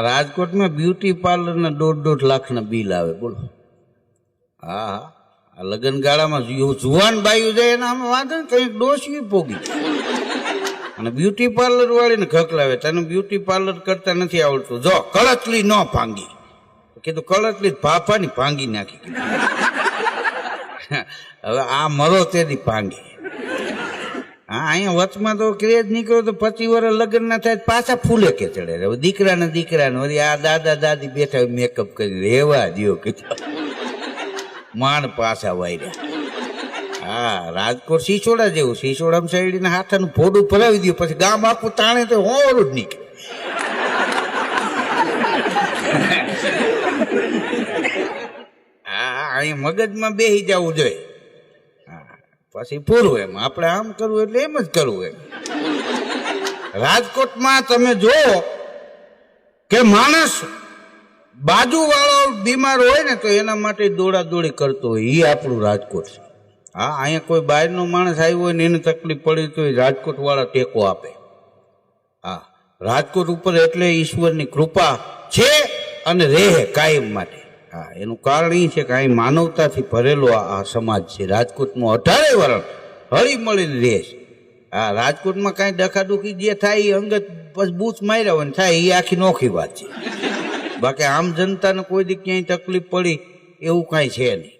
આ રાજકોટમાં બ્યુટી પાર્લરના 1.5 લાખના બિલ આવે, બોલો. હા હા, આ લગ્ન ગાળામાં જુવાન બાયું જાય એના આમાં વાંધો ને, કંઈક ડોસી પોગી અને બ્યુટી પાર્લર વાળીને ખકલાવે, તને બ્યુટી પાર્લર કરતા નથી આવડતું, જો કળતલી ન ભાંગી. કીધું કળતલી ફાફાની ભાંગી નાખી. હવે આ મરો તેથી ભાંગી. હા, અહીંયા વચમાં તો ક્રેજ નીકળ્યો તો 25 વર્ષ લગ્ન ના થાય પાછા ફૂલે કે ચડે. હવે દીકરાને વળી આ દાદા દાદી બેઠા મેકઅપ કરી રેવા દો કે માંડ પાછા વાયર્યા. હા, રાજકોટ સિસોડા જેવું, સિસોડામાં સાઈડીને હાથાનું ફોડું ભરાવી દઉં, પછી ગામ આખું તાણે તો હોરું જ નીકળે. હા, અહીંયા મગજમાં બેસી જવું જોઈએ. પછી પૂરું, એમ આપણે આમ કરવું એટલે એમ જ કરવું. એમ રાજકોટમાં તમે જુઓ કે માણસ બાજુ વાળો બીમાર હોય ને તો એના માટે દોડાદોડી કરતો હોય, એ આપણું રાજકોટ છે. હા, અહીંયા કોઈ બહારનો માણસ આવ્યો હોય ને એને તકલીફ પડી તો રાજકોટ વાળા ટેકો આપે. હા, રાજકોટ ઉપર એટલે ઈશ્વરની કૃપા છે અને રહે કાયમ માટે. હા, એનું કારણ એ છે કે અહીં માનવતાથી ભરેલો આ સમાજ છે. રાજકોટનું 18 વર્ષ હળી મળીને રહે છે. હા, રાજકોટમાં કાંઈ ડખાડુખી જે થાય એ અંગત બસ બૂચ માર્યા હોય ને થાય, એ આખી નોખી વાત છે. બાકી આમ જનતાને કોઈ દી ક્યાંય તકલીફ પડી એવું કાંઈ છે નહીં.